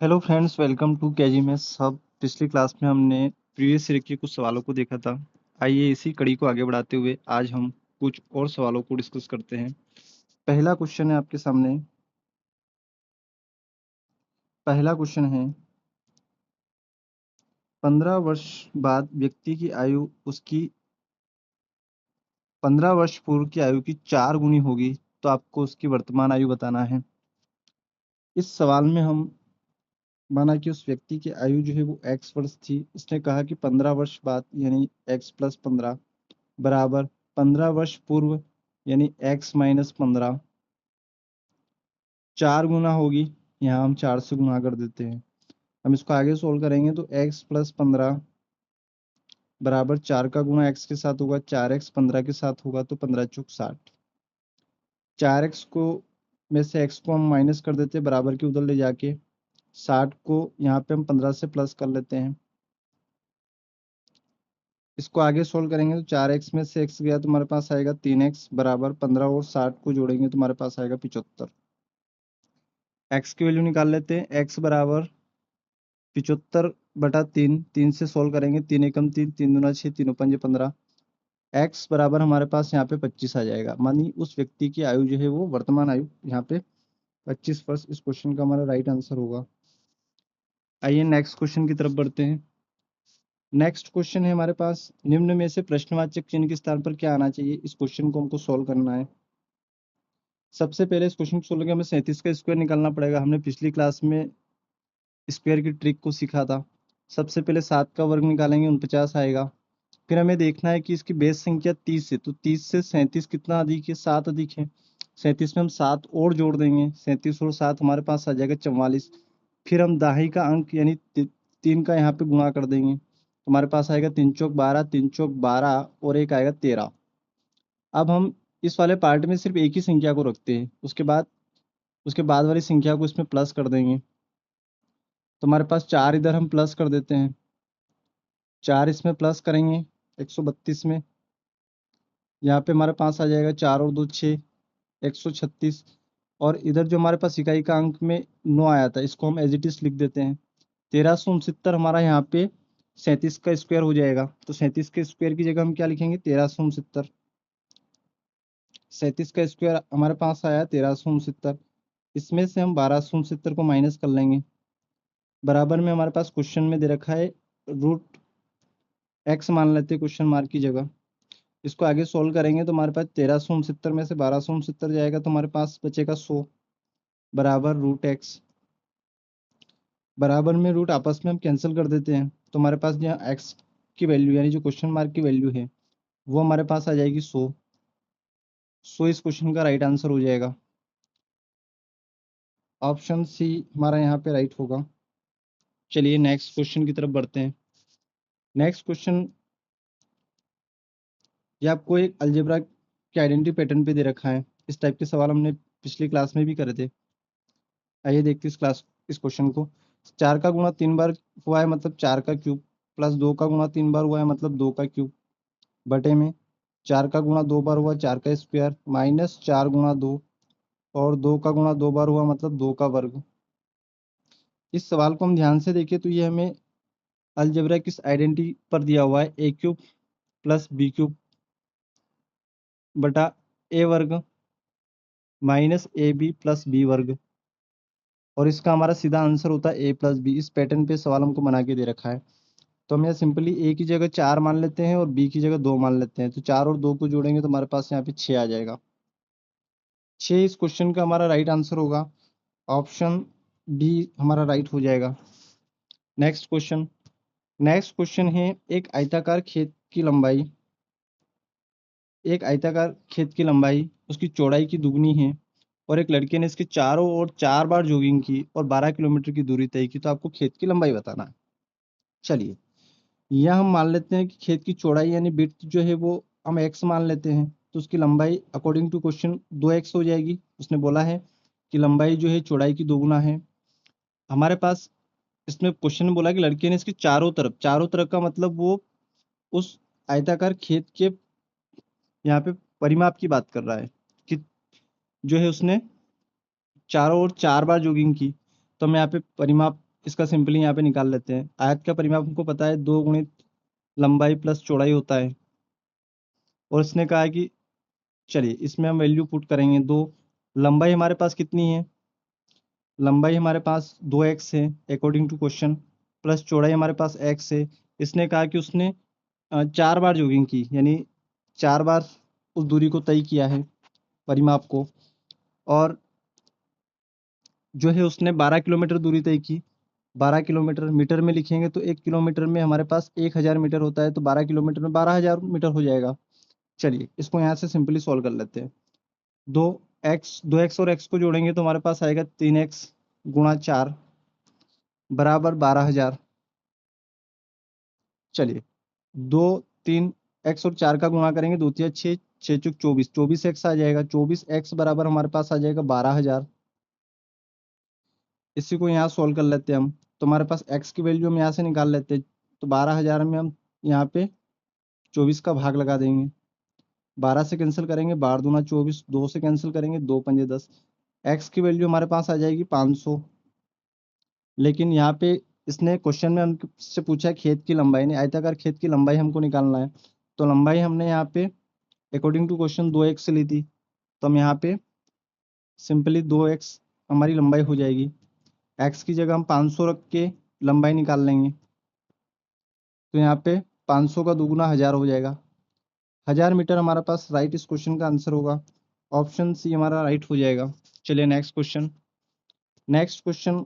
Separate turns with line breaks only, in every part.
Hello friends, welcome to KG में। सब पिछली क्लास में हमने प्रीवियस ईयर के कुछ सवालों को देखा था। आइए इसी कड़ी को आगे बढ़ाते हुए आज हम कुछ और सवालों को डिस्कस करते हैं। पहला क्वेश्चन है आपके सामने। पहला क्वेश्चन है 15 वर्ष बाद व्यक्ति की आयु उसकी 15 वर्ष पूर्व की आयु की 4 गुनी होगी, तो आपको उसकी वर्तमान आयु बताना है। इस सवाल में हम माना कि उस व्यक्ति की आयु जो है वो x वर्ष थी। उसने कहा कि 15 वर्ष बाद यानी x प्लस 15 बराबर 15 वर्ष पूर्व यानी x माइनस 15 4 गुना होगी। यहाँ हम 4 से गुना कर देते हैं। हम इसको आगे सोल्व करेंगे तो x प्लस 15 बराबर 4 का गुना x के साथ होगा, 4x 15 के साथ होगा तो 15 चौक 60। 4x को में से x को हम माइनस कर देते हैं बराबर के उधर ले जाके। 60 को यहाँ पे हम 15 से प्लस कर लेते हैं। इसको आगे सोल्व करेंगे तो 4x में से x गया तो हमारे पास आएगा 3x बराबर 15 और 60 को जोड़ेंगे तो हमारे पास आएगा 75। x की वैल्यू निकाल लेते हैं। x बराबर 75/3, 3 से सोल्व करेंगे। 3 एकम 3, 3 दूना 6, 3 पंजे 15। x बराबर हमारे पास यहाँ पे 25 आ जाएगा। मानी उस व्यक्ति की आयु जो है वो वर्तमान आयु यहाँ पे 25 वर्ष इस क्वेश्चन का हमारा राइट आंसर होगा। आइए नेक्स्ट क्वेश्चन की तरफ बढ़ते हैं। नेक्स्ट क्वेश्चन है हमारे पास, निम्न में से प्रश्नवाचक चिन्ह के स्थान पर क्या आना चाहिए। इस क्वेश्चन को हमको सोल्व करना है। सबसे पहले इस क्वेश्चन को सोल्व करके हमें 37 का स्क्वायर निकालना पड़ेगा। हमने पिछली क्लास में स्क्वायर की ट्रिक को सीखा था। सबसे पहले 7 का वर्ग निकालेंगे, 49 आएगा। फिर हमें देखना है कि इसकी बेस संख्या 30 है, तो 30 से 37 कितना अधिक है, 7 अधिक है। 37 में हम 7 और जोड़ देंगे, 37 और 7 हमारे पास आ जाएगा 44। फिर हम दाही का अंक यानी 3 का यहाँ पे गुणा कर देंगे तो हमारे पास आएगा 3 चौक 12, 3 चौक 12 और एक आएगा 13। अब हम इस वाले पार्ट में सिर्फ एक ही संख्या को रखते हैं, उसके बाद वाली संख्या को इसमें प्लस कर देंगे तो हमारे पास 4 इधर हम प्लस कर देते हैं। 4 इसमें प्लस करेंगे 132 में, यहाँ पे हमारे पास आ जाएगा 4 और 2 6, 136। और इधर जो हमारे पास इकाई का अंक में 9 आया था, इसको हम एज इट इज लिख देते हैं। 1369 हमारा यहाँ पे 37 का स्क्वायर हो जाएगा। तो 37 के स्क्वायर की जगह हम क्या लिखेंगे, 1369। 37 का स्क्वायर हमारे पास आया 1369। इसमें से हम 1269 को माइनस कर लेंगे। बराबर में हमारे पास क्वेश्चन में दे रखा है रूट एक्स मान लेते हैं क्वेश्चन मार्क की जगह। इसको आगे सोल्व करेंगे तो हमारे पास 1369 में से 1269 जाएगा तो हमारे पास बचेगा 100 बराबर रूट एक्स। बराबर में रूट आपस में हम कैंसिल कर देते हैं तो हमारे पास यहाँ एक्स की वैल्यू यानी जो क्वेश्चन मार्क की वैल्यू है वो हमारे पास आ जाएगी 100। 100 इस क्वेश्चन का राइट आंसर हो जाएगा। ऑप्शन सी हमारा यहाँ पे राइट होगा। चलिए नेक्स्ट क्वेश्चन की तरफ बढ़ते हैं। नेक्स्ट क्वेश्चन, ये आपको एक अलजेब्रा के आइडेंटिटी पैटर्न पे दे रखा है। इस टाइप के सवाल हमने पिछली क्लास में भी करे थे। आइए देखते हैं इस क्वेश्चन को। 4 का गुणा 3 बार हुआ है मतलब 4 का क्यूब, प्लस 2 का गुणा 3 बार हुआ है मतलब 2 का क्यूब, बटे में 4 का गुणा 2 बार हुआ 4 का स्क्वायर, माइनस 4 गुणा 2 और 2 का गुणा 2 बार हुआ मतलब 2 का वर्ग। इस सवाल को हम ध्यान से देखें तो ये हमें अलजेब्रा किस आइडेंटिटी पर दिया हुआ है, a cube plus b cube बटा ए वर्ग minus a b plus b वर्ग। और इसका हमारा सीधा आंसर होता है ए प्लस बी। इस पैटर्न पे सवाल हमको बना के दे रखा है। तो हम यहाँ सिंपली ए की जगह 4 मान लेते हैं और बी की जगह 2 मान लेते हैं। तो 4 और 2 को जोड़ेंगे तो हमारे पास यहाँ पे 6 आ जाएगा। 6 इस क्वेश्चन का हमारा राइट आंसर होगा। ऑप्शन डी हमारा राइट हो जाएगा। Next question. नेक्स्ट क्वेश्चन है एक आयताकार खेत की लंबाई उसकी चौड़ाई की दुगनी है और एक लड़के ने इसके चारों ओर 4 बार जॉगिंग की और 12 किलोमीटर की दूरी तय की, तो आपको खेत की लंबाई बताना है। चलिए यह हम मान लेते हैं कि खेत की चौड़ाई यानी विड्थ जो है वो हम x मान लेते हैं, तो उसकी लंबाई अकॉर्डिंग टू क्वेश्चन 2x हो जाएगी। उसने बोला है कि लंबाई जो है चौड़ाई की दोगुना है। हमारे पास इसमें क्वेश्चन में बोला कि लड़के ने इसके चारों तरफ का मतलब वो उस आयताकार खेत के यहाँ पे परिमाप की बात कर रहा है कि जो है उसने चारों ओर 4 बार जॉगिंग की। तो हम यहाँ पे परिमाप इसका सिंपली यहाँ पे निकाल लेते हैं। आयत का परिमाप हमको पता है 2 गुणित लंबाई प्लस चौड़ाई होता है, और इसने कहा है कि चलिए इसमें हम वैल्यू पुट करेंगे 2। लंबाई हमारे पास कितनी है? लंबाई हमारे पास 2x है अकॉर्डिंग टू क्वेश्चन, प्लस चौड़ाई हमारे पास x है। इसने कहा कि उसने 4 बार जॉगिंग की, यानी 4 बार उस दूरी को तय किया है परिमाप को, और जो है उसने 12 किलोमीटर दूरी तय की। 12 किलोमीटर मीटर में लिखेंगे तो 1 किलोमीटर में हमारे पास 1000 मीटर होता है, तो 12 किलोमीटर में 12,000 मीटर हो जाएगा। चलिए इसको यहाँ से सिंपली सॉल्व कर लेते हैं। 2x और x को जोड़ेंगे तो हमारे पास आएगा 3x गुणा 4 बराबर 12,000। चलिए 3x और 4 का गुणा करेंगे, 2 तिया 6, 6 चुक 24, 24x आ जाएगा। 24x बराबर हमारे पास आ जाएगा 12,000। इसी को यहाँ सॉल्व कर लेते हैं हम, तो हमारे पास x की वैल्यू हम यहाँ से निकाल लेते हैं। तो 12,000 में हम यहाँ पे 24 का भाग लगा देंगे। 12 से कैंसिल करेंगे, 12 दूना 24, 2 से कैंसिल करेंगे, 2 पंजे 10। x की वैल्यू हमारे पास आ जाएगी 500। लेकिन यहाँ पे इसने क्वेश्चन में हमसे पूछा है खेत की लंबाई, ने आयताकार खेत की लंबाई हमको निकालना है। तो लंबाई हमने यहाँ पे अकॉर्डिंग टू क्वेश्चन 2x ली थी, तो हम यहाँ पे सिंपली 2x हमारी लंबाई हो जाएगी। x की जगह हम 500 रख के लंबाई निकाल लेंगे, तो यहाँ पे 500 का दुगुना 1000 हो जाएगा। 1000 मीटर हमारा पास राइट इस क्वेश्चन का आंसर होगा। ऑप्शन सी हमारा राइट हो जाएगा। चलिए नेक्स्ट क्वेश्चन। नेक्स्ट क्वेश्चन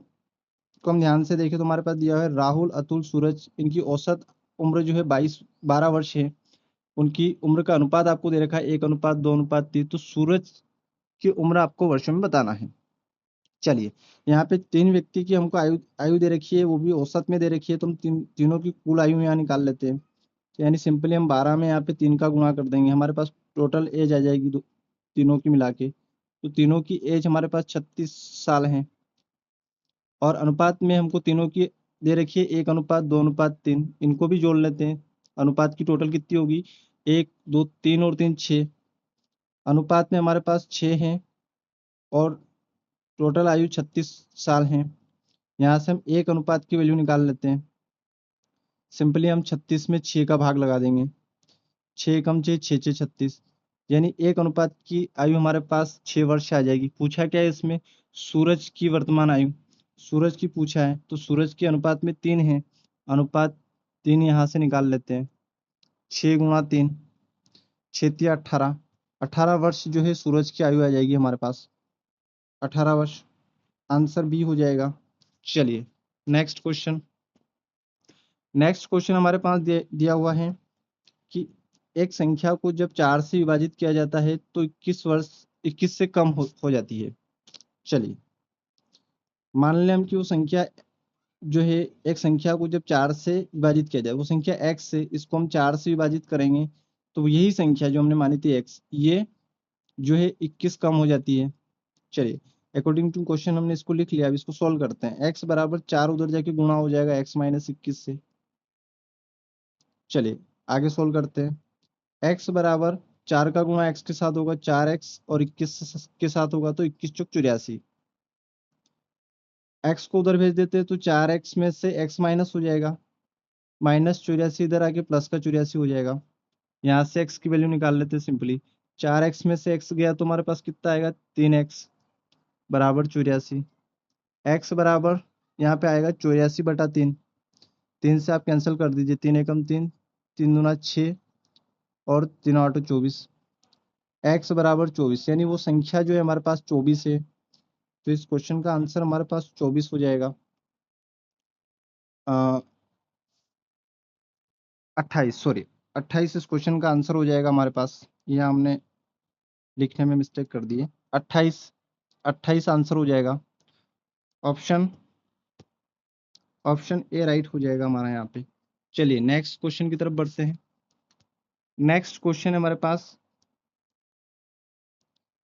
को हम ध्यान से देखें तो हमारे पास दिया है राहुल, अतुल, सूरज, इनकी औसत उम्र जो है 12 वर्ष है। उनकी उम्र का अनुपात आपको दे रखा है 1:2:3। तो सूरज की उम्र आपको वर्षों में बताना है। चलिए यहाँ पे 3 व्यक्ति की हमको आयु आयु दे रखी है, वो भी औसत में दे रखी है, तो हम तीनों की कुल आयु यहाँ निकाल लेते हैं। तो यानी सिंपली हम 12 में यहाँ पे 3 का गुणा कर देंगे, हमारे पास टोटल एज आ जाएगी तीनों की मिला के। तो तीनों की एज हमारे पास 36 साल है, और अनुपात में हमको तीनों की दे रखी है 1:2:3। इनको भी जोड़ लेते हैं। अनुपात की टोटल कितनी होगी? 1 2 3 और 3 6। अनुपात में हमारे पास 6 हैं, और टोटल आयु 36 साल है। यहाँ से हम 1 अनुपात की वैल्यू निकाल लेते हैं। सिंपली हम 36 में 6 का भाग लगा देंगे। 6 कम 6 6 6 36, यानी 1 अनुपात की आयु हमारे पास 6 वर्ष आ जाएगी। पूछा क्या है इसमें? सूरज की वर्तमान आयु, सूरज की पूछा है, तो सूरज के अनुपात में 3 है। अनुपात 3 यहाँ से निकाल लेते हैं। 6 गुणा 3, 6 तिया 18। 18 वर्ष जो है सूरज की आयु आ जाएगी हमारे पास, 18 वर्ष। आंसर बी हो जाएगा। चलिए नेक्स्ट क्वेश्चन। नेक्स्ट क्वेश्चन हमारे पास दिया हुआ है कि एक संख्या को जब 4 से विभाजित किया जाता है तो 21 से कम हो जाती है। चलिए मान लें हम कि वो संख्या जो है, एक संख्या को जब 4 से विभाजित किया जाए, वो संख्या x है, इसको हम 4 से विभाजित करेंगे तो यही संख्या जो हमने मानी थी x, ये जो है 21 कम हो जाती है। चलिए अकॉर्डिंग टू क्वेश्चन हमने इसको लिख लिया, अब इसको सॉल्व करते हैं। x बराबर 4 उधर जाके गुणा हो जाएगा x माइनस 21 से। चलिए आगे सॉल्व करते हैं। x बराबर 4 का गुणा x के साथ होगा 4x, और 21 के साथ होगा तो 21 चौक 84। x को उधर भेज देते हैं तो 4x में से x माइनस हो जाएगा, माइनस 84 इधर आके प्लस का 84 हो जाएगा। यहाँ से x की वैल्यू निकाल लेते हैं सिंपली। 4x में से x गया तो हमारे पास कितना आएगा? 3x बराबर 84। x बराबर यहाँ पे आएगा 84/3। 3 से आप कैंसिल कर दीजिए, 3 एकम 3, 3 दूना 6, और 3 आठ 24। x बराबर 24, यानी वो संख्या जो है हमारे पास 24 है। तो इस क्वेश्चन का आंसर हमारे पास 24 हो जाएगा। 28, सॉरी 28 इस क्वेश्चन का आंसर हो जाएगा हमारे पास। यह हमने लिखने में मिस्टेक कर दी है। 28 आंसर हो जाएगा। ऑप्शन ऑप्शन ए राइट हो जाएगा हमारा यहाँ पे। चलिए नेक्स्ट क्वेश्चन की तरफ बढ़ते हैं। नेक्स्ट क्वेश्चन है हमारे पास,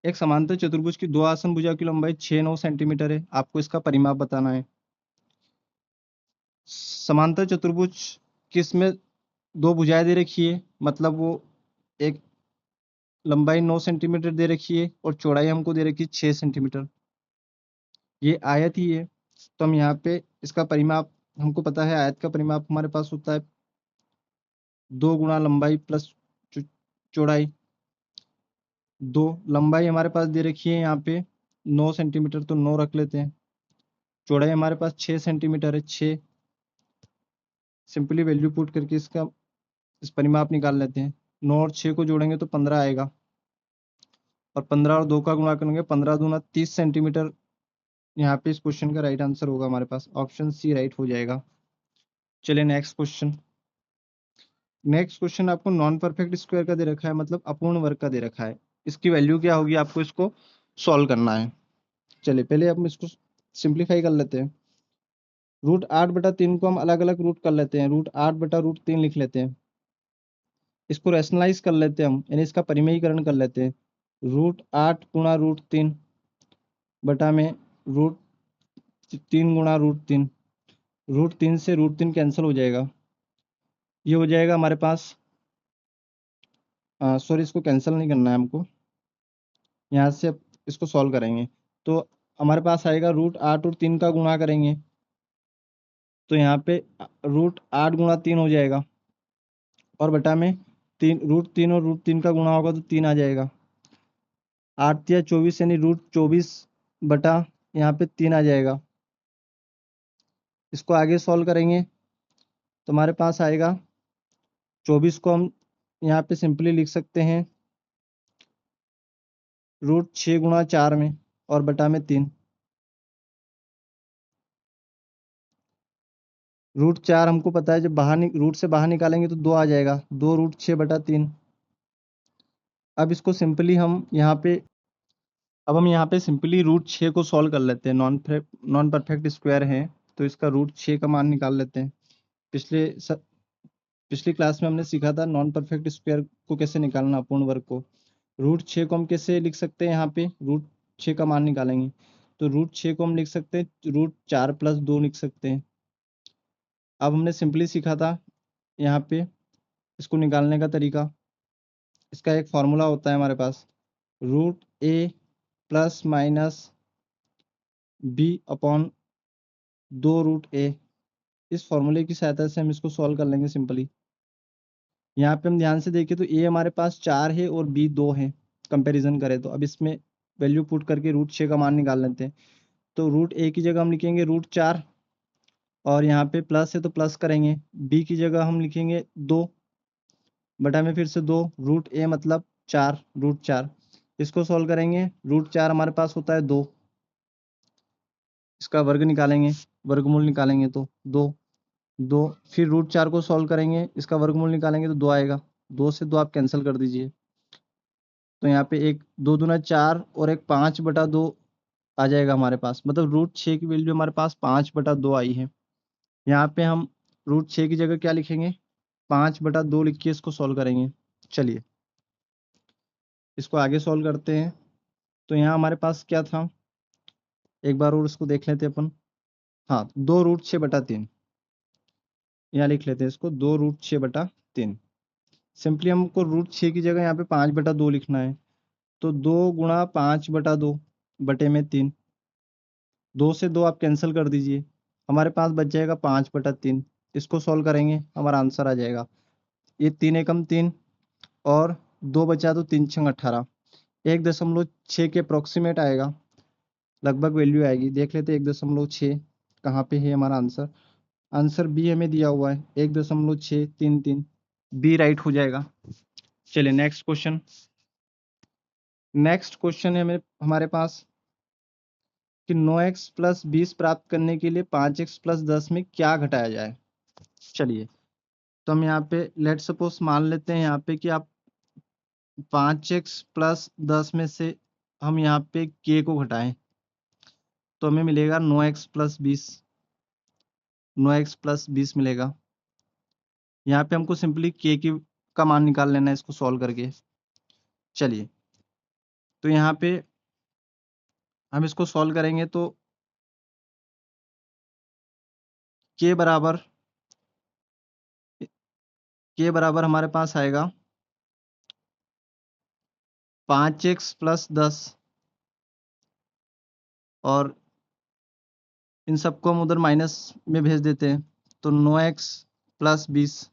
एक समांतर चतुर्भुज की 2 आसन भुजा की लंबाई 6-9 सेंटीमीटर है, आपको इसका परिमाप बताना है। समांतर चतुर्भुज किसमें 2 भुजाएं दे रखी है, मतलब वो एक लंबाई 9 सेंटीमीटर दे रखी है और चौड़ाई हमको दे रखी है 6 सेंटीमीटर। ये आयत ही है, तो हम यहाँ पे इसका परिमाप हमको पता है, आयत का परिमाप हमारे पास होता है 2 गुणा लंबाई प्लस चौड़ाई। 2 लंबाई हमारे पास दे रखी है यहाँ पे 9 सेंटीमीटर, तो 9 रख लेते हैं। चौड़ाई हमारे पास 6 सेंटीमीटर है, 6। सिंपली वैल्यू पुट करके इसका इस परिमाप निकाल लेते हैं। 9 और 6 को जोड़ेंगे तो 15 आएगा, और 15 और 2 का गुणा करेंगे, 15 दूना 30 सेंटीमीटर। यहाँ पे इस क्वेश्चन का राइट आंसर होगा हमारे पास ऑप्शन सी राइट हो जाएगा। चलिए नेक्स्ट क्वेश्चन। नेक्स्ट क्वेश्चन आपको नॉन परफेक्ट स्क्वायर का दे रखा है, मतलब अपूर्ण वर्ग का दे रखा है। इसकी वैल्यू क्या होगी, आपको इसको सॉल्व करना है। चलिए पहले हम इसको सिंप्लीफाई कर लेते हैं। √8/3 को हम अलग अलग रूट कर लेते हैं, √8/√3 लिख लेते हैं। इसको रैशनलाइज कर लेते हैं हम, यानी इसका परिमेयीकरण कर लेते हैं। √8 गुणा √3 बटा में √3 गुणा √3। √3 से √3 कैंसिल हो जाएगा, ये हो जाएगा हमारे पास, सॉरी इसको कैंसिल नहीं करना है हमको, यहाँ से इसको सॉल्व करेंगे तो हमारे पास आएगा √8 और 3 का गुणा करेंगे तो यहाँ पे √8 गुणा 3 हो जाएगा, और बटा में √3 और √3 का गुणा होगा तो 3 आ जाएगा। 8 या 24 यानी √24 बटा यहाँ पे 3 आ जाएगा। इसको आगे सॉल्व करेंगे तो हमारे पास आएगा 24 को हम यहाँ पे सिंपली लिख सकते हैं √6 गुणा 4 में, और बटा में 3। √4 हमको पता है, जब रूट से बाहर निकालेंगे तो 2 आ जाएगा, 2√6/3। अब इसको सिंपली हम यहाँ पे सिंपली √6 को सॉल्व कर लेते हैं। नॉन परफेक्ट स्क्वायर है तो इसका √6 का मान निकाल लेते हैं। पिछली क्लास में हमने सीखा था नॉन परफेक्ट स्क्वायर को कैसे निकालना, अपूर्ण वर्ग को। √6 को हम कैसे लिख सकते हैं, यहाँ पे √6 का मान निकालेंगे तो √6 को हम लिख सकते हैं √4 + 2 लिख सकते हैं। अब हमने सिंपली सीखा था यहाँ पे इसको निकालने का तरीका। इसका एक फॉर्मूला होता है हमारे पास, √a plus minus b/2 √a। इस फॉर्मूले की सहायता से हम इसको सॉल्व कर लेंगे सिंपली। यहाँ पे हम ध्यान से देखें तो a हमारे पास 4 है और b 2 है, कंपैरिजन करें तो। अब इसमें वैल्यू पुट करके √6 का मान निकाल लेते हैं। तो √a की जगह हम लिखेंगे √4, और यहाँ पे प्लस है तो प्लस करेंगे। b की जगह हम लिखेंगे 2 बटा में फिर से 2, √a मतलब 4, √4। इसको सॉल्व करेंगे, √4 हमारे पास होता है 2, इसका वर्ग निकालेंगे, वर्गमूल निकालेंगे तो 2, 2। फिर √4 को सॉल्व करेंगे, इसका वर्गमूल निकालेंगे तो 2 आएगा, 2 से 2 आप कैंसिल कर दीजिए। तो यहाँ पे एक 2 दूना 4 और एक 5/2 आ जाएगा हमारे पास, मतलब √6 की वैल्यू हमारे पास 5/2 आई है। यहाँ पे हम √6 की जगह क्या लिखेंगे, 5/2 लिख के इसको सॉल्व करेंगे। चलिए इसको आगे सॉल्व करते हैं। तो यहाँ हमारे पास क्या था, एक बार और इसको देख लेते हैं अपन। हाँ, 2√6/3 यहाँ लिख लेते हैं इसको, 2√6/3। सिंपली हमको √6 की जगह यहाँ पे 5/2 लिखना है, तो 2 गुणा 5/2 बटे में 3। 2 से 2 आप कैंसिल कर दीजिए, हमारे पास बच जाएगा 5/3। इसको सॉल्व करेंगे हमारा आंसर आ जाएगा, ये 3 एकम 3 और 2 बचा तो 3 छंग 18, 1.6 के अप्रोक्सीमेट आएगा, लगभग वैल्यू आएगी। देख लेते 1.6 कहाँ पे है हमारा आंसर। आंसर बी हमें दिया हुआ है, 1.633, बी राइट हो जाएगा। चलिए नेक्स्ट क्वेश्चन। नेक्स्ट क्वेश्चन है हमारे पास कि 9x + 20 प्राप्त करने के लिए 5x + 10 में क्या घटाया जाए। चलिए तो हम यहाँ पे लेट सपोज मान लेते हैं यहाँ पे कि आप 5x + 10 में से हम यहाँ पे k को घटाएं तो हमें मिलेगा 9x + 20, 9x + 20 मिलेगा। यहाँ पे हमको सिंपली k का मान निकाल लेना है इसको सॉल्व करके। चलिए तो यहाँ पे हम इसको सॉल्व करेंगे तो k बराबर हमारे पास आएगा 5x + 10, और इन सबको हम उधर माइनस में भेज देते हैं, तो 9x प्लस 20।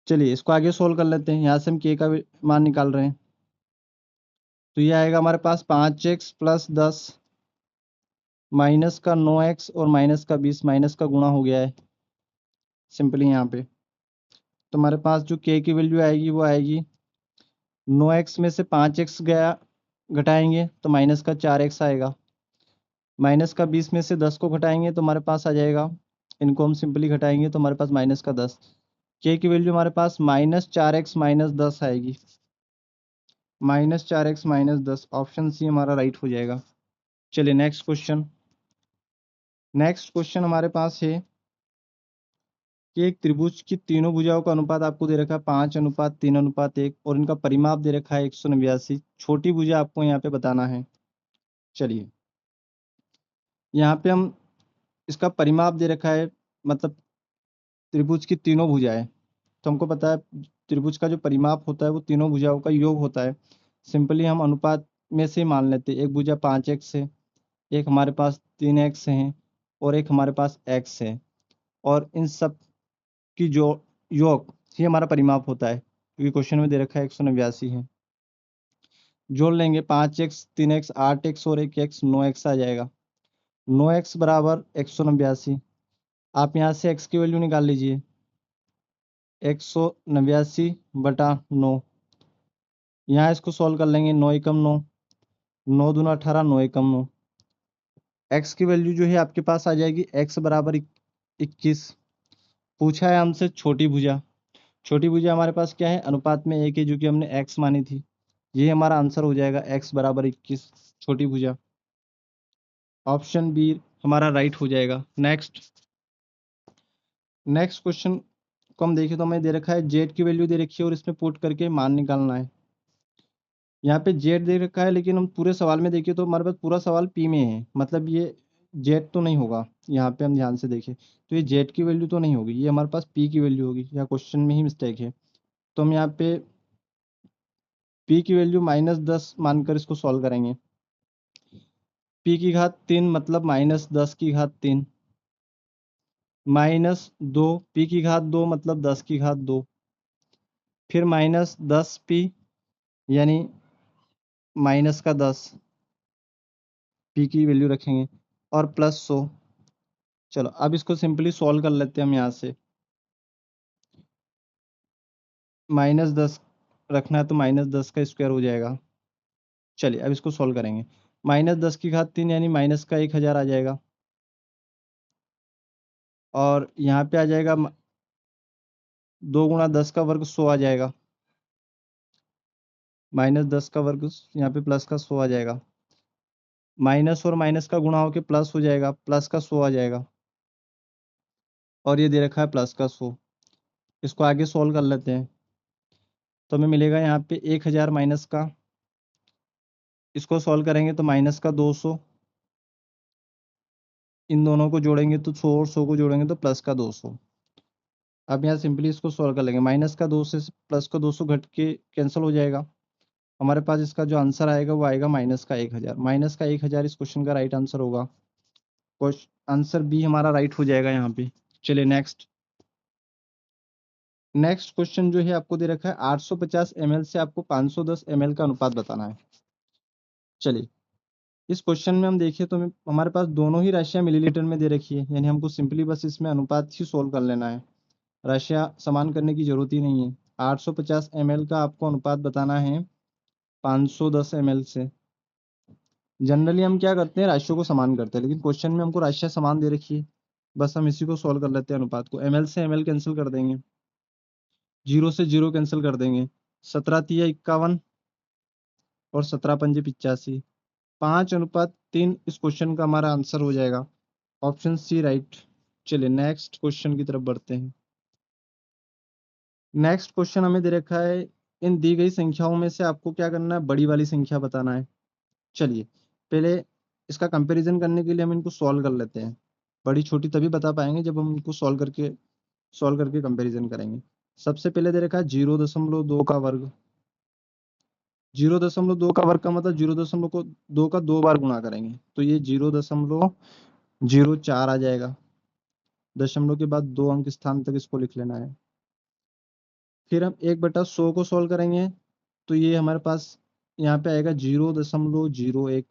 चलिए इसको आगे सोल्व कर लेते हैं। यहाँ से हम k का मान निकाल रहे हैं, तो ये आएगा हमारे पास 5x प्लस 10 माइनस का 9x और माइनस का 20, माइनस का गुणा हो गया है सिंपली यहाँ पे। तो हमारे पास जो k की वैल्यू आएगी वो आएगी 9x में से 5x गया, घटाएंगे तो माइनस का 4x आएगा। माइनस का 20 में से 10 को घटाएंगे तो हमारे पास आ जाएगा, इनको हम सिंपली घटाएंगे तो हमारे पास माइनस का 10। k की वैल्यू हमारे पास -4x माइनस 10 आएगी। -4x माइनस 10, ऑप्शन सी हमारा राइट हो जाएगा। चलिए नेक्स्ट क्वेश्चन। नेक्स्ट क्वेश्चन हमारे पास है कि एक त्रिभुज की तीनों भुजाओं का अनुपात आपको दे रखा है 5:3:1 और इनका परिमाप दे रखा है 189। छोटी भुजा आपको यहाँ पे बताना है। चलिए यहाँ पे हम इसका परिमाप दे रखा है, मतलब त्रिभुज की तीनों भुजाएं, तो हमको पता है त्रिभुज का जो परिमाप होता है वो तीनों भुजाओं का योग होता है। सिंपली हम अनुपात में से मान लेते हैं, एक भुजा 5x है, एक हमारे पास 3x है और एक हमारे पास x है, और इन सब की जो योग ही हमारा परिमाप होता है, क्योंकि क्वेश्चन में दे रखा है 189 है। जोड़ लेंगे 5x 3x 8x और 1x 9x आ जाएगा। 9x बराबर 189। आप यहाँ से x की वैल्यू निकाल लीजिए, 189/9। यहाँ इसको सॉल्व कर लेंगे, 9 एकम 9, 9 दूना 18, 9 एकम 9। x की वैल्यू जो है आपके पास आ जाएगी x बराबर 21। पूछा है हमसे छोटी भुजा। छोटी भुजा हमारे पास क्या है, अनुपात में एक है, जो कि हमने x मानी थी। ये हमारा आंसर हो जाएगा x बराबर 21, छोटी भुजा। ऑप्शन बी हमारा राइट हो जाएगा। नेक्स्ट क्वेश्चन को हम देखें तो हमें दे रखा है z की वैल्यू दे रखी है और इसमें पुट करके मान निकालना है। यहाँ पे z दे रखा है, लेकिन हम पूरे सवाल में देखिए तो हमारे पास पूरा सवाल p में है, मतलब ये z तो नहीं होगा। यहाँ पे हम ध्यान से देखें तो ये z की वैल्यू तो नहीं होगी, ये हमारे पास p की वैल्यू होगी, या क्वेश्चन में ही मिस्टेक है। तो हम यहाँ पे p की वैल्यू -10 मानकर इसको सॉल्व करेंगे। p की घात 3 मतलब -10 की घात 3, -2 p की घात 2 मतलब 10 की घात 2, फिर -10p यानी माइनस का 10 p की वैल्यू रखेंगे, और प्लस 100। चलो अब इसको सिंपली सॉल्व कर लेते हैं हम। यहाँ से -10 रखना है तो -10 का स्क्वायर हो जाएगा। चलिए अब इसको सॉल्व करेंगे। -10 की घात 3 यानी माइनस का 1000 आ जाएगा, और यहाँ पे आ जाएगा 2 गुणा 10 का वर्ग 100 आ जाएगा। -10 का वर्ग यहाँ पे प्लस का 100 आ जाएगा। माइनस और माइनस का गुणा होके प्लस हो जाएगा, प्लस का 100 आ जाएगा, और ये दे रखा है प्लस का 100। इसको आगे सॉल्व कर लेते हैं, तो हमें मिलेगा यहाँ पे 1000 माइनस का, इसको सॉल्व करेंगे तो माइनस का 200, इन दोनों को जोड़ेंगे तो 100 और 100 को जोड़ेंगे तो प्लस का 200। अब यहाँ सिंपली इसको सॉल्व कर लेंगे, माइनस का 2 से प्लस का 200 घट के कैंसिल हो जाएगा। हमारे पास इसका जो आंसर आएगा वो आएगा -1000। -1000 इस क्वेश्चन का राइट आंसर होगा। क्वेश्चन आंसर बी हमारा राइट हो जाएगा यहाँ पे। चलिए नेक्स्ट क्वेश्चन जो है आपको दे रखा है 850 ml से आपको 510 ml का अनुपात बताना है। चलिए इस क्वेश्चन में हम देखें तो हमारे पास दोनों ही राशियां मिलीलीटर में दे रखी है, यानी हमको सिंपली बस इसमें अनुपात ही सोल्व कर लेना है, राशियां समान करने की जरूरत ही नहीं है। 850 ml का आपको अनुपात बताना है 510 ml से। जनरली हम क्या करते हैं, राशियों को समान करते हैं, लेकिन क्वेश्चन में हमको राशियां समान दे रखी है, बस हम इसी को सोल्व कर लेते हैं। अनुपात को ml से ml कैंसिल कर देंगे, 0 से 0 कैंसिल कर देंगे, 17×3 = 51 और 17×5 = 85। 5:3 इस क्वेश्चन का हमारा आंसर हो जाएगा। Option C right. चलिए नेक्स्ट क्वेश्चन की तरफ बढ़ते हैं। नेक्स्ट क्वेश्चन हमें दे रखा है, इन दी गई संख्याओं में से आपको क्या करना है, बड़ी वाली संख्या बताना है। चलिए पहले इसका कंपैरिजन करने के लिए हम इनको सॉल्व कर लेते हैं। बड़ी छोटी तभी बता पाएंगे जब हम इनको सॉल्व करके कंपैरिजन करेंगे। सबसे पहले दे रखा है 0.2 का वर्ग, 0.2 का वर्ग का मतलब 0.2 का 2 बार गुणा करेंगे तो ये 0.04 आ जाएगा। दशमलव के बाद 2 अंक स्थान तक इसको लिख लेना है। फिर हम 1/100 को सॉल्व करेंगे तो ये हमारे पास यहाँ पे आएगा 0.01।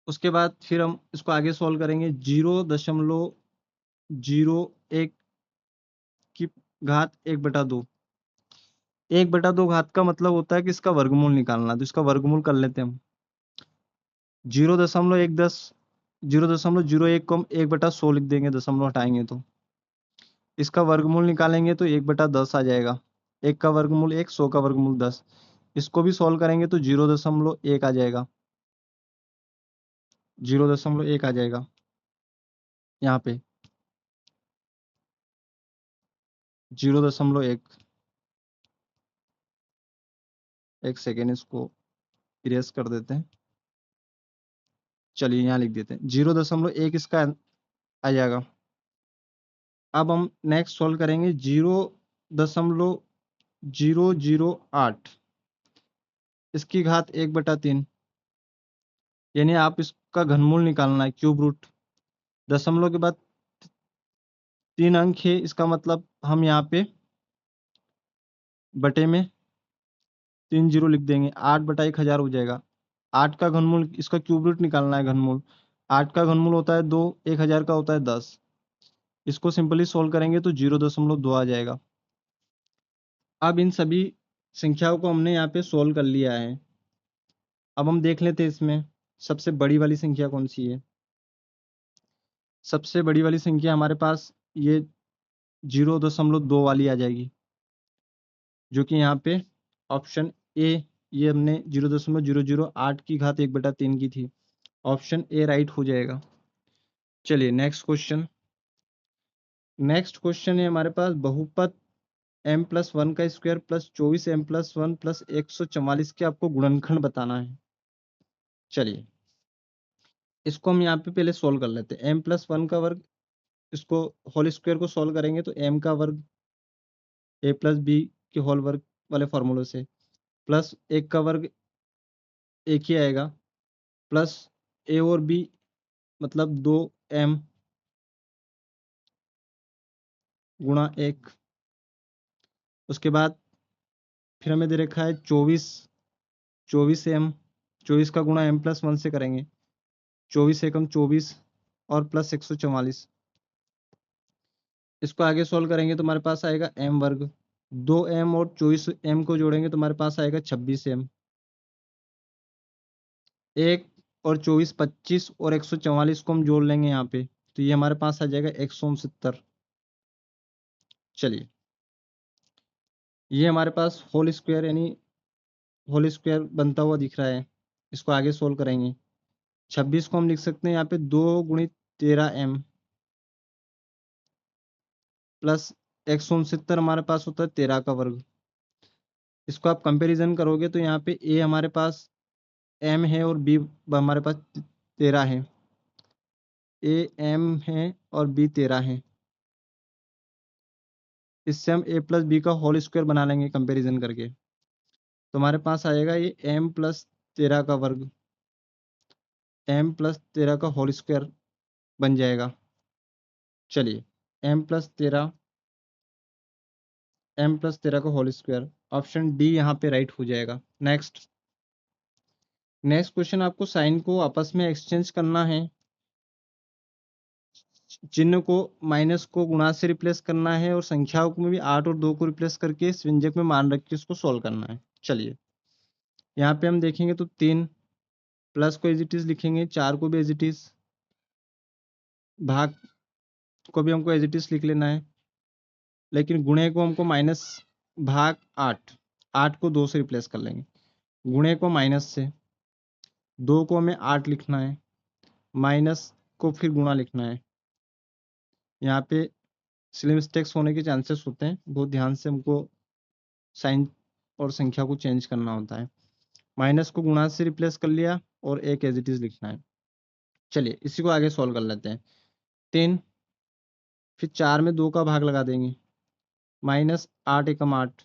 उसके बाद फिर हम इसको आगे सॉल्व करेंगे 0.01 की घात 1/2। 1/2 घात का मतलब होता है कि इसका वर्गमूल निकालना, तो इसका वर्गमूल कर लेते हैं हम। 0.01 को हम 1/100 लिख देंगे, दशमलव हटाएंगे तो इसका वर्गमूल निकालेंगे तो 1/10 आ जाएगा। 1 का वर्गमूल 1, 100 का वर्गमूल 10। इसको भी सॉल्व करेंगे तो 0.1 आ जाएगा। 0.1 आ जाएगा यहाँ पे 0.1। एक सेकेंड इसको इरेज कर देते हैं। चलिए यहाँ लिख देते हैं 0.1 इसका आ जाएगा। अब हम नेक्स्ट सॉल्व करेंगे 0.008 इसकी घात 1/3। यानी आप इसका घनमूल निकालना है, क्यूब रूट। दशमलव के बाद 3 अंक है, इसका मतलब हम यहाँ पे बटे में 3 जीरो लिख देंगे। 8/1000 हो जाएगा। 8 का घनमूल, इसका क्यूब रूट निकालना है घनमूल। 8 का घनमूल होता है 2, 1000 का होता है 10। इसको सिंपली सोल्व करेंगे तो 0.2 आ जाएगा। अब इन सभी संख्याओं को हमने यहाँ पे सोल्व कर लिया है। अब हम देख लेते हैं इसमें सबसे बड़ी वाली संख्या कौन सी है। सबसे बड़ी वाली संख्या हमारे पास ये 0.2 वाली आ जाएगी, जो कि यहाँ पे ऑप्शन ए, ये हमने 0.008 की घात 1/3 की थी। ऑप्शन ए राइट हो जाएगा। चलिए नेक्स्ट क्वेश्चन। नेक्स्ट क्वेश्चन है हमारे पास बहुपद m+1 का स्क्वायर प्लस 24m+1 प्लस 144 के आपको गुणनखंड बताना है। चलिए इसको हम यहाँ पे पहले सोल्व कर लेते हैं। m+1 का वर्ग, इसको होल स्क्वायर को सोल्व करेंगे तो m का वर्ग a+b के होल वर्ग वाले फॉर्मूले से, प्लस 1 का वर्ग एक ही आएगा, प्लस a और b मतलब 2m गुणा 1। उसके बाद फिर हमें दे रखा है 24m। 24 का गुणा m+1 से करेंगे, 24 एकम 24 और प्लस 144। इसको आगे सोल्व करेंगे तो हमारे पास आएगा m वर्ग। 2m और 24m को जोड़ेंगे तो हमारे पास आएगा 26m। 1 और 24 25 और 144 को हम जोड़ लेंगे यहाँ पे तो ये हमारे पास आ जाएगा 169। चलिए ये हमारे पास होल स्क्वायर यानी होल स्क्वायर बनता हुआ दिख रहा है। इसको आगे सोल्व करेंगे। 26 को हम लिख सकते हैं यहाँ पे 2 × 13m प्लस 169 हमारे पास होता है 13 का वर्ग। इसको आप कंपैरिजन करोगे तो यहाँ पे a हमारे पास m है और b हमारे पास 13 है। a m है और b 13 है। इससे हम a+b का होल स्क्वायर बना लेंगे कंपैरिजन करके, तो हमारे पास आएगा ये m+13 का वर्ग, m+13 का होल स्क्वायर बन जाएगा। चलिए m+13 का होल स्क्वायर, ऑप्शन डी यहाँ पे राइट हो जाएगा। नेक्स्ट क्वेश्चन, आपको साइन को आपस में एक्सचेंज करना है। चिन्ह को माइनस को गुणा से रिप्लेस करना है और संख्याओं में भी 8 और 2 को रिप्लेस करके इस व्यंजक में मान रख के इसको सोल्व करना है। चलिए यहाँ पे हम देखेंगे तो 3 प्लस को एज इट इज लिखेंगे, 4 को भी एज इट इज, भाग को भी हमको एज इट इज लिख लेना है, लेकिन गुणे को हमको माइनस भाग 8, 8 को 2 से रिप्लेस कर लेंगे, गुणे को माइनस से, 2 को हमें 8 लिखना है, माइनस को फिर गुणा लिखना है। यहाँ पे स्लिप मिस्टेक्स होने के चांसेस होते हैं, बहुत ध्यान से हमको साइन और संख्या को चेंज करना होता है। माइनस को गुणा से रिप्लेस कर लिया और एक एज इट इज लिखना है। चलिए इसी को आगे सॉल्व कर लेते हैं। 3, फिर 4 में 2 का भाग लगा देंगे, -8 एकम 8,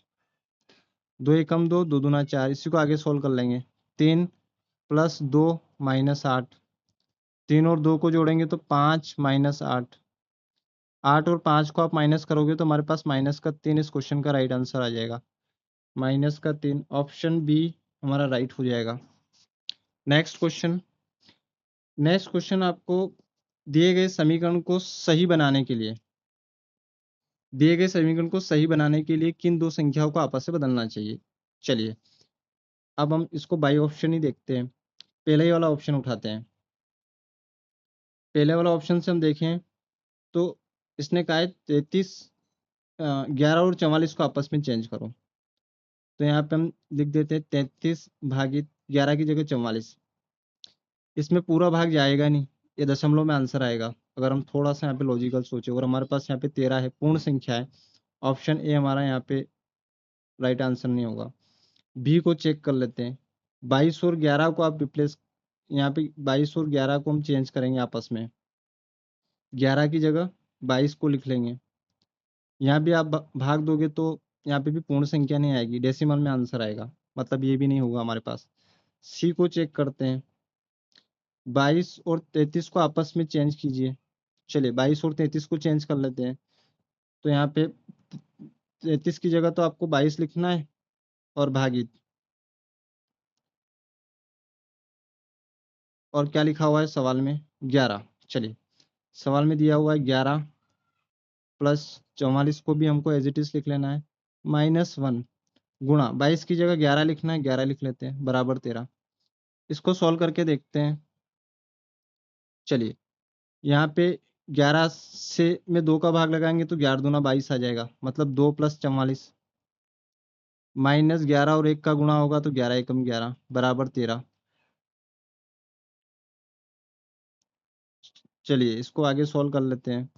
2 एकम 2, 2 दूना 4, इसी को आगे सोल्व कर लेंगे। 3 + 2 - 8, 3 और 2 को जोड़ेंगे तो 5 - 8, 8 और 5 को आप माइनस करोगे तो हमारे पास -3 इस क्वेश्चन का राइट आंसर आ जाएगा। -3, ऑप्शन बी हमारा राइट हो जाएगा। Next question. नेक्स्ट क्वेश्चन आपको दिए गए समीकरण को सही बनाने के लिए किन दो संख्याओं को आपस से बदलना चाहिए। चलिए अब हम इसको बाई ऑप्शन ही देखते हैं। पहले ही वाला ऑप्शन उठाते हैं। पहले वाला ऑप्शन से हम देखें तो इसने कहा है 33, 11 और 44 को आपस में चेंज करो। तो यहाँ पे हम लिख देते हैं 33 भागित 11 की जगह 44। इसमें पूरा भाग जाएगा नहीं, ये दशमलव में आंसर आएगा। अगर हम थोड़ा सा यहाँ पे लॉजिकल सोचे, और हमारे पास यहाँ पे 13 है, पूर्ण संख्या है, ऑप्शन ए हमारा यहाँ पे राइट आंसर नहीं होगा। बी को चेक कर लेते हैं। 22 और 11 को आप रिप्लेस, यहाँ पे 22 और 11 को हम चेंज करेंगे आपस में। 11 की जगह 22 को लिख लेंगे। यहाँ भी आप भाग दोगे तो यहाँ पे भी पूर्ण संख्या नहीं आएगी, डेसिमल में आंसर आएगा, मतलब ये भी नहीं होगा हमारे पास। सी को चेक करते हैं। 22 और 33 को आपस में चेंज कीजिए। चलिए 22 और 33 को चेंज कर लेते हैं। तो यहाँ पे 33 की जगह तो आपको 22 लिखना है और भागित, और क्या लिखा हुआ है सवाल में, 11। चलिए सवाल में दिया हुआ है 11 प्लस 44 को भी हमको एज इट इज लिख लेना है, -1 गुणा 22 की जगह 11 लिखना है, 11 लिख लेते हैं, बराबर 13। इसको सॉल्व करके देखते हैं। चलिए यहाँ पे 11 से में 2 का भाग लगाएंगे तो 11 दूना 22 आ जाएगा, मतलब 2 + 44, -11 और 1 का गुणा होगा तो 11 एकम 11 बराबर 13। चलिए इसको आगे सॉल्व कर लेते हैं।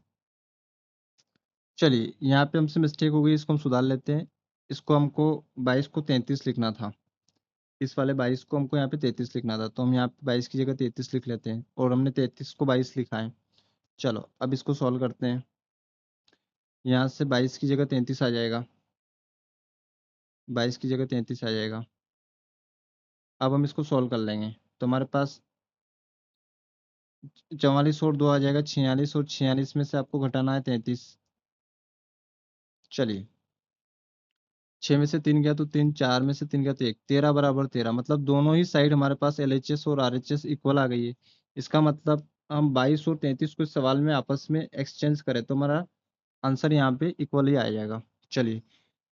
चलिए यहाँ पे हमसे मिस्टेक हो गई, इसको हम सुधार लेते हैं। इसको हमको 22 को 33 लिखना था, इस वाले 22 को हमको यहाँ पे 33 लिखना था, तो हम यहाँ पे 22 की जगह 33 लिख लेते हैं, और हमने 33 को 22 लिखा है। चलो अब इसको सॉल्व करते हैं। यहाँ से 22 की जगह 33 आ जाएगा, 22 की जगह 33 आ जाएगा। अब हम इसको सॉल्व कर लेंगे तो हमारे पास 44 और 2 आ जाएगा 46, और 46 में से आपको घटाना है 33। चलिए 6 में से 3 गया तो 3, 4 में से 3 गया तो 1, 13 बराबर 13, मतलब दोनों ही साइड हमारे पास LHS और RHS इक्वल आ गई है। इसका मतलब हम 22 और 33 को इस सवाल में आपस में एक्सचेंज करें तो हमारा आंसर यहाँ पे इक्वल ही आ जाएगा। चलिए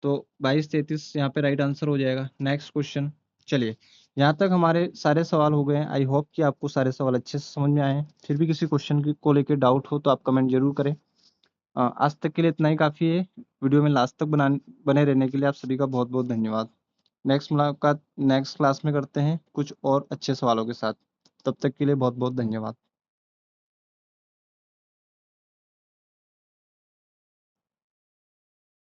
तो 22 33 यहाँ पे राइट आंसर हो जाएगा। Next question. चलिए यहाँ तक हमारे सारे सवाल हो गए हैं। आई होप कि आपको सारे सवाल अच्छे से समझ में आए हैं। फिर भी किसी क्वेश्चन को लेकर डाउट हो तो आप कमेंट जरूर करें। आज तक के लिए इतना ही काफ़ी है। वीडियो में लास्ट तक बने रहने के लिए आप सभी का बहुत बहुत धन्यवाद। नेक्स्ट मुलाकात नेक्स्ट क्लास में करते हैं कुछ और अच्छे सवालों के साथ। तब तक के लिए बहुत बहुत धन्यवाद।